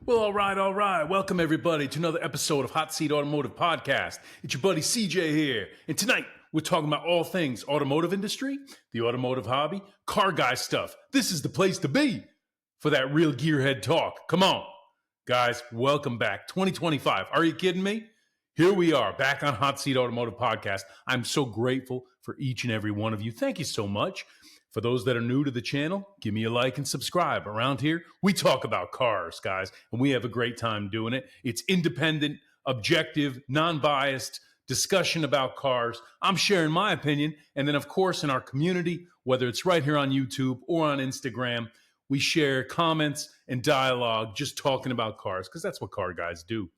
Well, all right. Welcome, everybody, to another episode of Hot Seat Automotive Podcast. It's your buddy CJ here. And tonight, we're talking about all things automotive industry, the automotive hobby, car guy stuff. This is the place to be for that real gearhead talk. Come on. Guys, welcome back. 2025. Are you kidding me? Here we are, back on Hot Seat Automotive Podcast. I'm so grateful for each and every one of you. Thank you so much. For those that are new to the channel, give me a like and subscribe. Around here, we talk about cars, guys, and we have a great time doing it. It's independent, objective, non-biased discussion about cars. I'm sharing my opinion. And then, of course, in our community, whether it's right here on YouTube or on Instagram, we share comments and dialogue just talking about cars because that's what car guys do.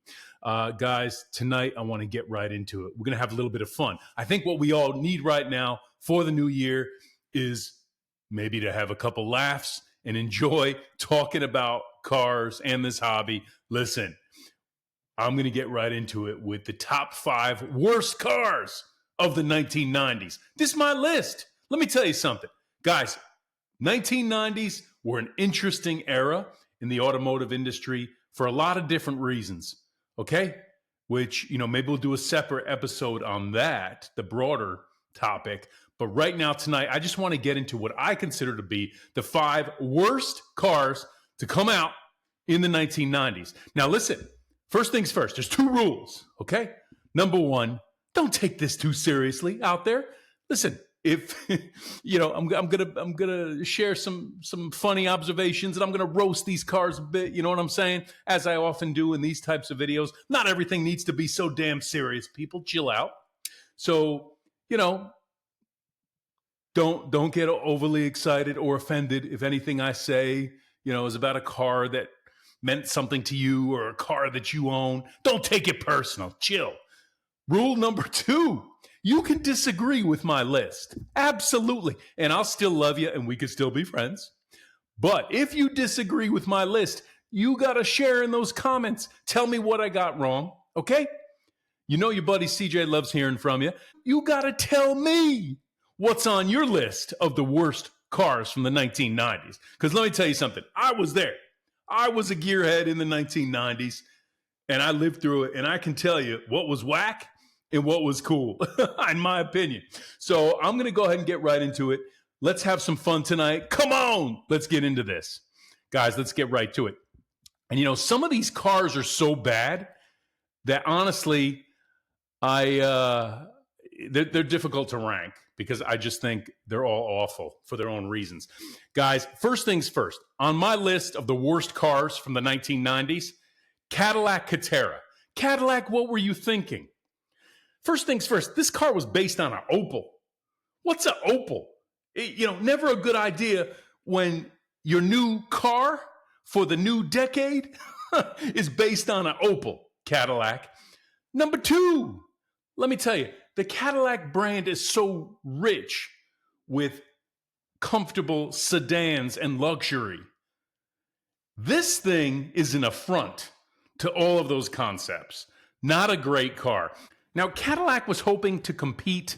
Guys, tonight I want to get right into it. We're going to have a little bit of fun. I think what we all need right now for the new year is maybe to have a couple laughs and enjoy talking about cars and this hobby. Listen, I'm going to get right into it with the top 5 worst cars of the 1990s. This is my list. Let me tell you something. Guys, 1990s were an interesting era in the automotive industry for a lot of different reasons, okay? Which, maybe we'll do a separate episode on that, the broader topic. But right now, tonight, I just want to get into what I consider to be the 5 worst cars to come out in the 1990s. Now, listen, first things first, there's 2 rules, okay? Number 1, don't take this too seriously out there. Listen, if, I'm gonna share some funny observations and I'm going to roast these cars a bit, you know what I'm saying? As I often do in these types of videos. Not everything needs to be so damn serious, people. Chill out. So, Don't get overly excited or offended if anything I say, is about a car that meant something to you or a car that you own. Don't take it personal. Chill. Rule number 2, you can disagree with my list. Absolutely. And I'll still love you and we can still be friends. But if you disagree with my list, you got to share in those comments. Tell me what I got wrong. Okay? Your buddy CJ loves hearing from you. You got to tell me what's on your list of the worst cars from the 1990s? Because let me tell you something. I was there. I was a gearhead in the 1990s, and I lived through it, and I can tell you what was whack and what was cool, in my opinion. So I'm going to go ahead and get right into it. Let's have some fun tonight. Come on. Let's get into this. Guys, let's get right to it. And, some of these cars are so bad that, honestly, they're difficult to rank because I just think they're all awful for their own reasons. Guys, first things first. On my list of the worst cars from the 1990s, Cadillac Catera. Cadillac, what were you thinking? First things first, this car was based on an Opel. What's an Opel? Never a good idea when your new car for the new decade is based on an Opel Cadillac. Number 2, let me tell you, the Cadillac brand is so rich with comfortable sedans and luxury. This thing is an affront to all of those concepts. Not a great car. Now, Cadillac was hoping to compete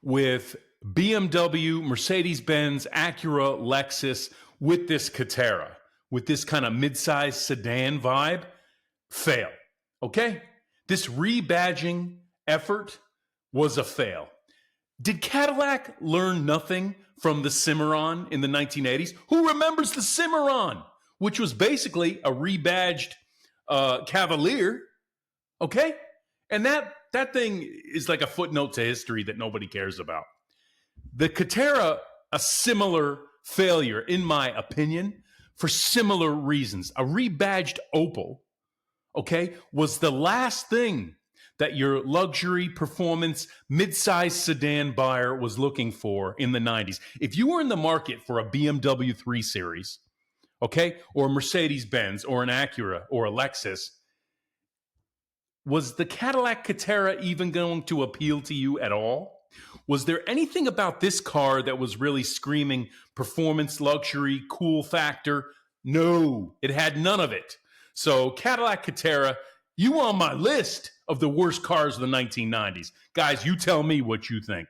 with BMW, Mercedes-Benz, Acura, Lexus with this Catera, with this kind of mid-size sedan vibe. Fail. Okay? This rebadging effort was a fail. Did Cadillac learn nothing from the Cimarron in the 1980s? Who remembers the Cimarron, which was basically a rebadged Cavalier? Okay? And that thing is like a footnote to history that nobody cares about. The Catera, a similar failure, in my opinion, for similar reasons. A rebadged Opel, okay, was the last thing that your luxury performance mid-size sedan buyer was looking for in the 90s. If you were in the market for a BMW 3 Series, okay, or a Mercedes-Benz or an Acura or a Lexus, was the Cadillac Catera even going to appeal to you at all? Was there anything about this car that was really screaming performance, luxury, cool factor? No, it had none of it. So Cadillac Catera, you on my list of the worst cars of the 1990s. Guys, you tell me what you think.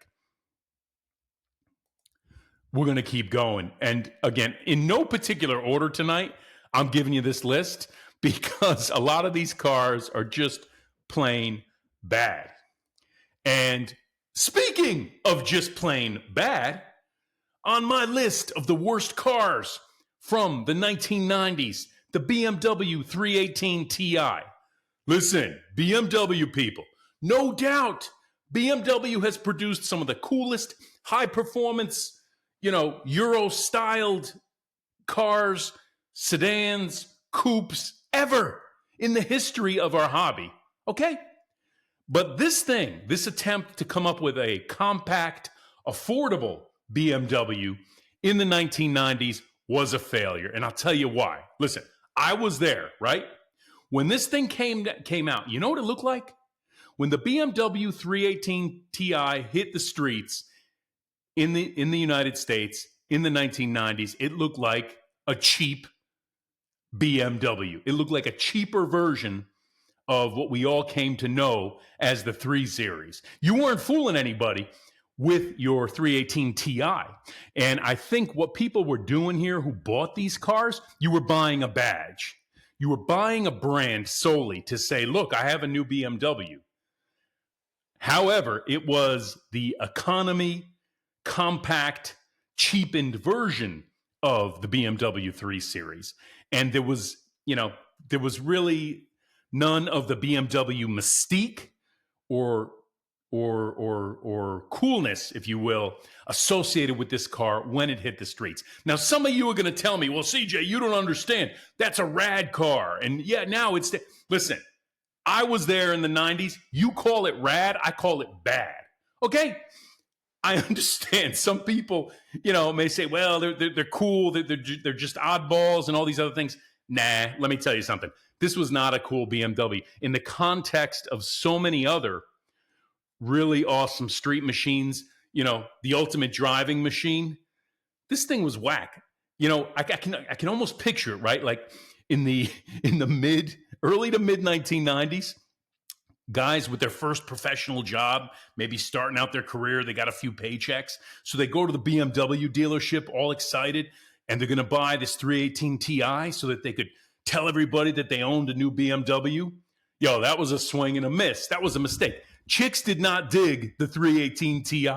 We're going to keep going. And again, in no particular order tonight, I'm giving you this list. because a lot of these cars are just plain bad. And speaking of just plain bad, on my list of the worst cars from the 1990s, the BMW 318 Ti. Listen, BMW people, no doubt BMW has produced some of the coolest high performance, Euro styled cars, sedans, coupes ever in the history of our hobby. Okay? But this attempt to come up with a compact, affordable BMW in the 1990s was a failure. And I'll tell you why. Listen, I was there, right? When this thing came out, you know what it looked like? When the BMW 318 Ti hit the streets in the United States in the 1990s, it looked like a cheap BMW. It looked like a cheaper version of what we all came to know as the 3 Series. You weren't fooling anybody with your 318 Ti. And I think what people were doing here who bought these cars, you were buying a badge. You were buying a brand solely to say, look, I have a new BMW. However, it was the economy, compact, cheapened version of the BMW 3 Series. And there was really none of the BMW mystique or coolness, if you will, associated with this car when it hit the streets. Now, some of you are going to tell me, well, CJ, you don't understand. That's a rad car. And yeah, now it's... Listen, I was there in the 90s. You call it rad. I call it bad. Okay? I understand some people, may say, well, they're cool. They're just oddballs and all these other things. Nah, let me tell you something. This was not a cool BMW. In the context of so many other really awesome street machines, the ultimate driving machine, this thing was whack. I can almost picture it, right? Like in the early to mid 1990s, guys with their first professional job, maybe starting out their career, they got a few paychecks. So they go to the BMW dealership all excited, and they're going to buy this 318 Ti so that they could tell everybody that they owned a new BMW. Yo, that was a swing and a miss. That was a mistake. Chicks did not dig the 318 Ti.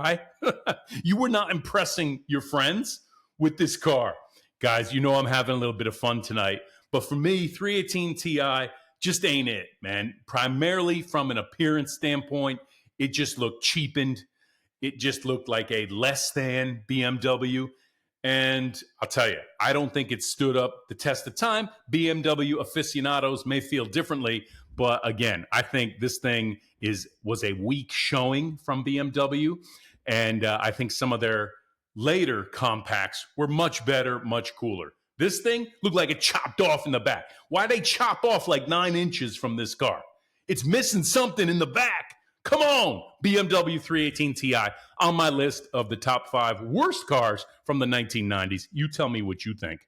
You were not impressing your friends with this car. Guys, I'm having a little bit of fun tonight. But for me, 318 Ti just ain't it, man. Primarily from an appearance standpoint, it just looked cheapened. It just looked like a less than BMW. And I'll tell you, I don't think it stood up the test of time. BMW aficionados may feel differently. But again, I think this thing was a weak showing from BMW. And I think some of their later compacts were much better, much cooler. This thing looked like it chopped off in the back. Why they chop off like 9 inches from this car? It's missing something in the back. Come on, BMW 318 Ti on my list of the top 5 worst cars from the 1990s. You tell me what you think.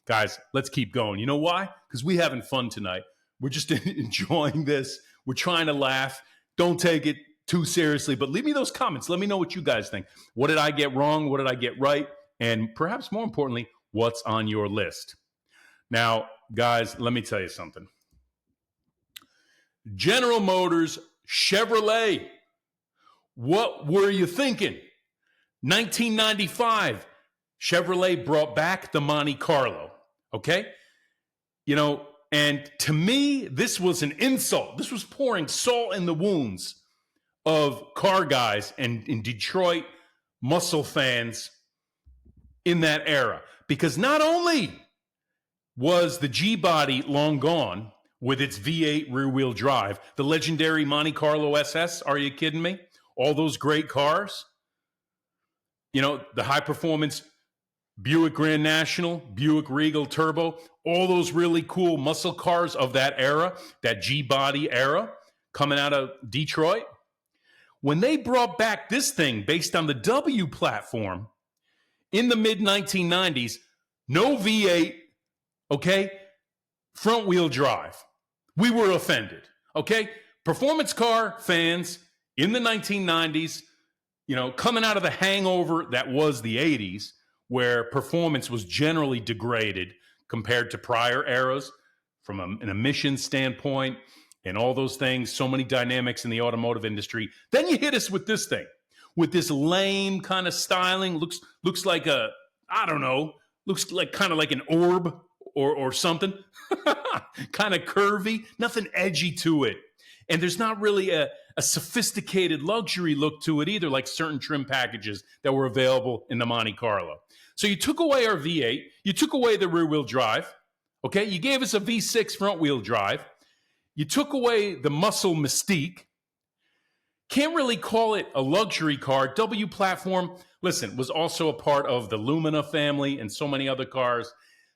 Guys, let's keep going. You know why? Because we're having fun tonight. We're just enjoying this. We're trying to laugh. Don't take it too seriously, but leave me those comments. Let me know what you guys think. What did I get wrong? What did I get right? And perhaps more importantly, what's on your list? Now, guys, let me tell you something. General Motors Chevrolet. What were you thinking? 1995, Chevrolet brought back the Monte Carlo. Okay? And to me, this was an insult. This was pouring salt in the wounds of car guys and in Detroit muscle fans in that era. Because not only was the G-body long gone with its V8 rear-wheel drive, the legendary Monte Carlo SS, are you kidding me? All those great cars. The high-performance Buick Grand National, Buick Regal Turbo, all those really cool muscle cars of that era, that G-body era coming out of Detroit. When they brought back this thing based on the W platform in the mid-1990s, no V8, okay, front-wheel drive. We were offended, okay? Performance car fans in the 1990s, coming out of the hangover that was the 80s, where performance was generally degraded compared to prior eras, from an emission standpoint and all those things, so many dynamics in the automotive industry. Then you hit us with this thing, with this lame kind of styling. Looks like a, I don't know, looks like kind of like an orb or something. Kind of curvy, nothing edgy to it. And there's not really a sophisticated luxury look to it either, like certain trim packages that were available in the Monte Carlo. So you took away our V8, you took away the rear wheel drive, okay? You gave us a V6 front wheel drive. You took away the muscle mystique. Can't really call it a luxury car. W platform, listen, was also a part of the Lumina family and so many other cars.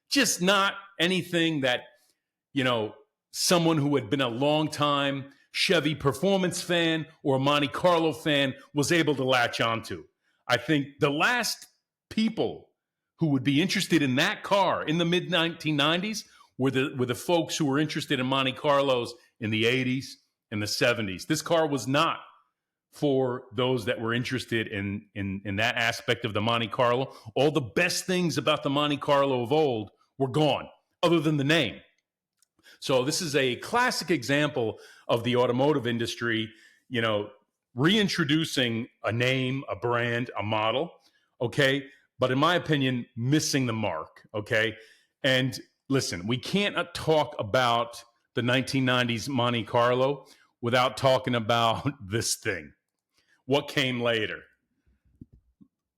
Just not anything that, you know, someone who had been a long time Chevy performance fan or a Monte Carlo fan was able to latch onto. I think the last people who would be interested in that car in the mid 1990s were the folks who were interested in Monte Carlos in the 80s and the 70s. This car was not for those that were interested in that aspect of the Monte Carlo. All the best things about the Monte Carlo of old were gone, other than the name. So this is a classic example of the automotive industry, you know, reintroducing a name, a brand, a model, okay? But in my opinion, missing the mark, okay? And listen, we can't talk about the 1990s Monte Carlo without talking about this thing. What came later?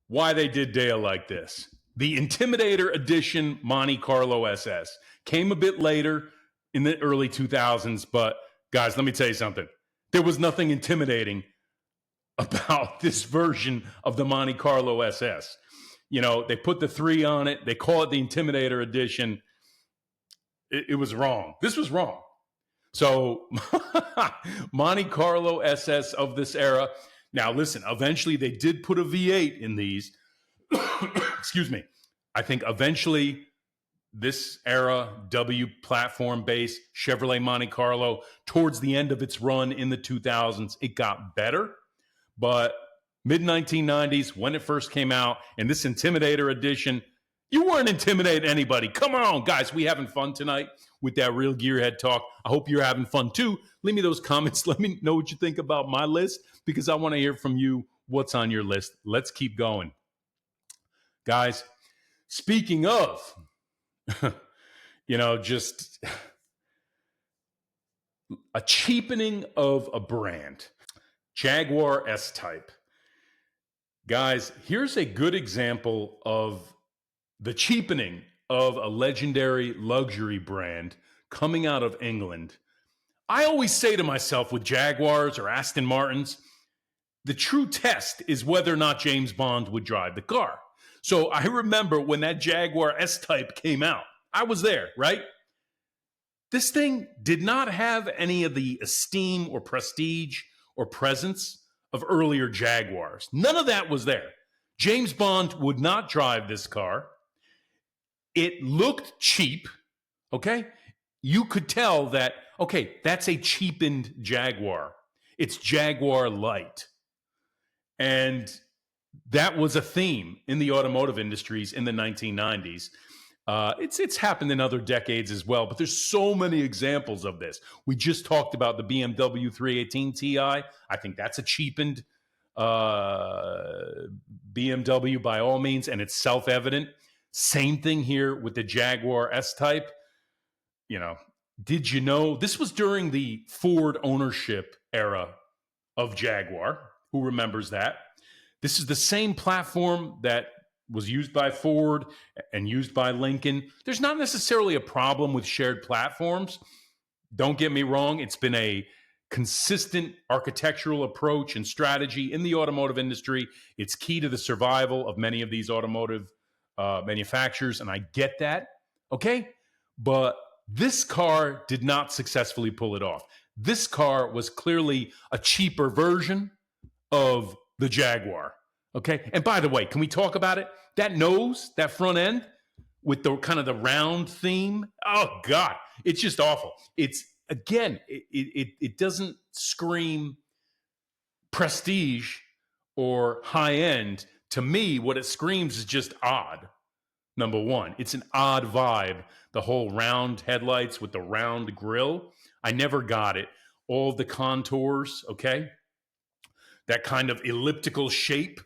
Why they did Dale like this. The Intimidator Edition Monte Carlo SS came a bit later in the early 2000s, but guys, let me tell you something. There was nothing intimidating about this version of the Monte Carlo SS. You know, they put the 3 on it. They call it the Intimidator Edition. It was wrong. This was wrong. So Monte Carlo SS of this era. Now, listen, eventually they did put a V8 in these. Excuse me. I think eventually this era, W platform based Chevrolet Monte Carlo, towards the end of its run in the 2000s, it got better. But mid 1990s, when it first came out, and this Intimidator Edition, you weren't intimidating anybody. Come on, guys, we having fun tonight with that Real Gearhead talk. I hope you're having fun too. Leave me those comments. Let me know what you think about my list, because I want to hear from you what's on your list. Let's keep going. Guys, speaking of, you know, just a cheapening of a brand, Jaguar S-Type. Guys, here's a good example of the cheapening of a legendary luxury brand coming out of England. I always say to myself with Jaguars or Aston Martins, the true test is whether or not James Bond would drive the car. So I remember when that Jaguar S-Type came out, I was there, right? This thing did not have any of the esteem or prestige or presence of earlier Jaguars. None of that was there. James Bond would not drive this car. It looked cheap, okay? You could tell that, okay, that's a cheapened Jaguar. It's Jaguar Light. And that was a theme in the automotive industries in the 1990s. It's happened in other decades as well, but there's so many examples of this. We just talked about the BMW 318 Ti. I think that's a cheapened BMW by all means, and it's self-evident. Same thing here with the Jaguar S-Type. You know, did you know this was during the Ford ownership era of Jaguar? Who remembers that? This is the same platform that was used by Ford and used by Lincoln. There's not necessarily a problem with shared platforms. Don't get me wrong. It's been a consistent architectural approach and strategy in the automotive industry. It's key to the survival of many of these automotive manufacturers, and I get that, okay? But this car did not successfully pull it off. This car was clearly a cheaper version of the Jaguar, okay? And by the way, can we talk about it? That nose, that front end with the kind of the round theme, oh God, it's just awful. It's, again, it doesn't scream prestige or high end. To me, what it screams is just odd. number one. It's an odd vibe. The whole round headlights with the round grill. I never got it. All the contours, okay? That kind of elliptical shape.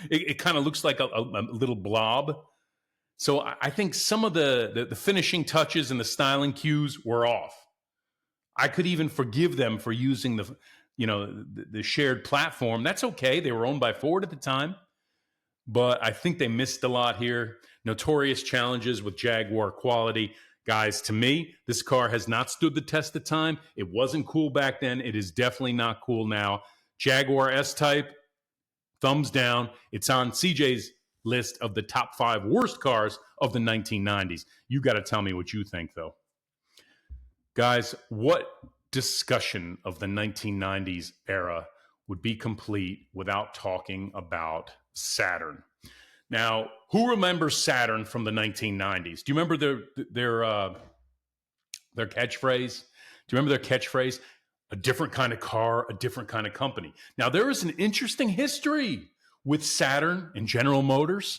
It kind of looks like a little blob. So I think some of the finishing touches and the styling cues were off. I could even forgive them for using the shared platform. That's okay. They were owned by Ford at the time, but I think they missed a lot here. Notorious challenges with Jaguar quality. Guys, to me, this car has not stood the test of time. It wasn't cool back then. It is definitely not cool now. Jaguar S-Type, thumbs down. It's on CJ's list of the top 5 worst cars of the 1990s. You got to tell me what you think, though. Guys, what discussion of the 1990s era would be complete without talking about Saturn? Now, who remembers Saturn from the 1990s? Do you remember their catchphrase? Do you remember their catchphrase? A different kind of car, a different kind of company. Now, there is an interesting history with Saturn and General Motors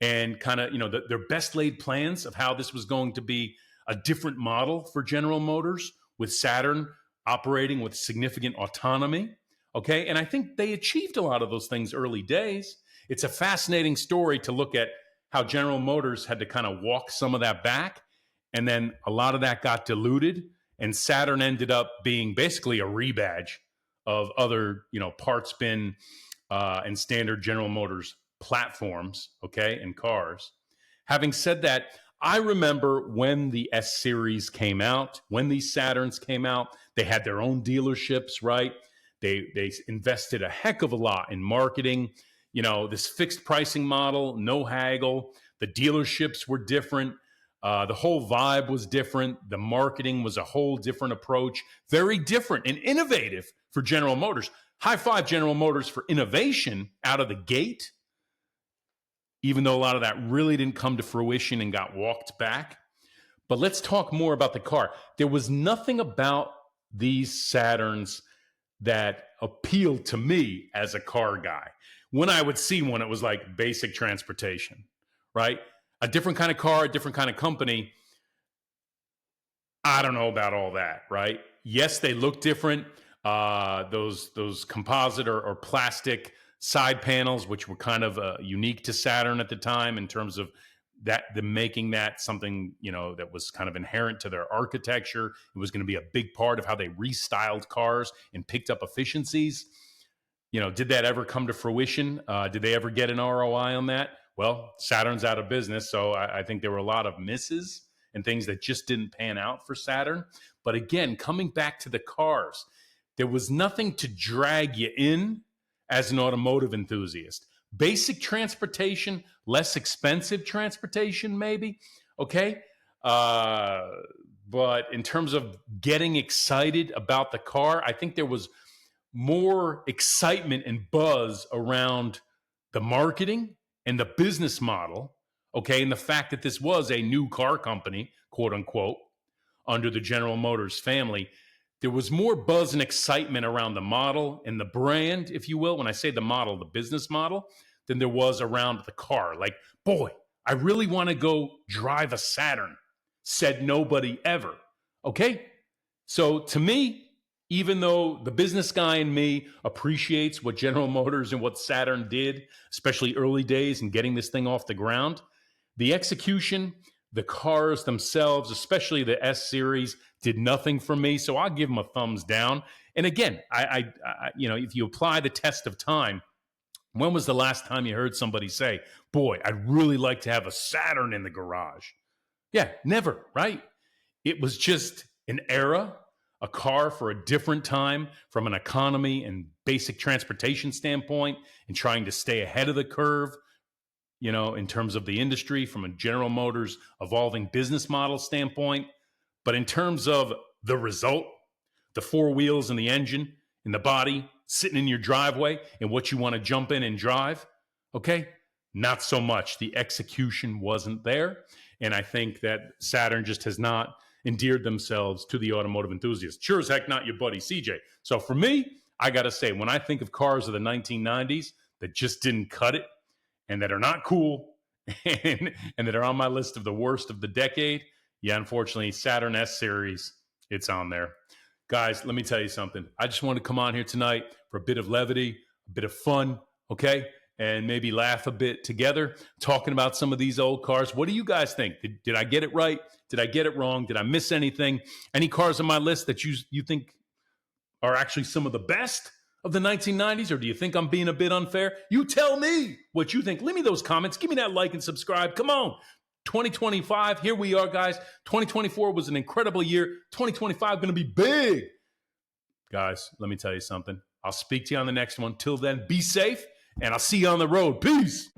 and kind of, their best laid plans of how this was going to be a different model for General Motors, with Saturn operating with significant autonomy. Okay. And I think they achieved a lot of those things early days. It's a fascinating story to look at how General Motors had to kind of walk some of that back. And then a lot of that got diluted. And Saturn ended up being basically a rebadge of other, parts bin and standard General Motors platforms, okay, and cars. Having said that, I remember when the S Series came out, when these Saturns came out, they had their own dealerships, right? They invested a heck of a lot in marketing. This fixed pricing model, no haggle. The dealerships were different. The whole vibe was different. The marketing was a whole different approach, very different and innovative for General Motors. High five General Motors for innovation out of the gate, even though a lot of that really didn't come to fruition and got walked back. But let's talk more about the car. There was nothing about these Saturns that appealed to me as a car guy. When I would see one, it was like basic transportation, right? A different kind of car, a different kind of company. I don't know about all that, right? Yes, they look different. Those composite or plastic side panels, which were kind of unique to Saturn at the time in terms of making that something, that was kind of inherent to their architecture. It was going to be a big part of how they restyled cars and picked up efficiencies. Did that ever come to fruition? Did they ever get an ROI on that? Well, Saturn's out of business, so I think there were a lot of misses and things that just didn't pan out for Saturn. But again, coming back to the cars, there was nothing to drag you in as an automotive enthusiast. Basic transportation, less expensive transportation, maybe, okay? But in terms of getting excited about the car, I think there was more excitement and buzz around the marketing and the business model, okay, and the fact that this was a new car company, quote unquote, under the General Motors family. There was more buzz and excitement around the model and the brand, if you will. When I say the model, the business model, than there was around the car. Like, boy, I really want to go drive a Saturn, said nobody ever. Okay? So to me, even though the business guy in me appreciates what General Motors and what Saturn did, especially early days in getting this thing off the ground, the execution, the cars themselves, especially the S Series, did nothing for me. So I'll give them a thumbs down. And again, I if you apply the test of time, when was the last time you heard somebody say, boy, I'd really like to have a Saturn in the garage? Yeah, never, right? It was just an era, a car for a different time from an economy and basic transportation standpoint, and trying to stay ahead of the curve, in terms of the industry from a General Motors evolving business model standpoint. But in terms of the result, the 4 wheels and the engine and the body sitting in your driveway and what you want to jump in and drive, okay, not so much. The execution wasn't there. And I think that Saturn just has not endeared themselves to the automotive enthusiast. Sure as heck not your buddy CJ. So for me, I got to say, when I think of cars of the 1990s that just didn't cut it and that are not cool and that are on my list of the worst of the decade, yeah, unfortunately, Saturn S Series, it's on there. Guys, let me tell you something. I just want to come on here tonight for a bit of levity, a bit of fun, okay? And maybe laugh a bit together, talking about some of these old cars. What do you guys think? Did I get it right? Did I get it wrong? Did I miss anything? Any cars on my list that you think are actually some of the best of the 1990s, or do you think I'm being a bit unfair? You tell me what you think. Leave me those comments. Give me that like and subscribe. Come on. 2025, here we are, guys. 2024 was an incredible year. 2025 going to be big. Guys, let me tell you something. I'll speak to you on the next one. Till then, be safe, and I'll see you on the road. Peace.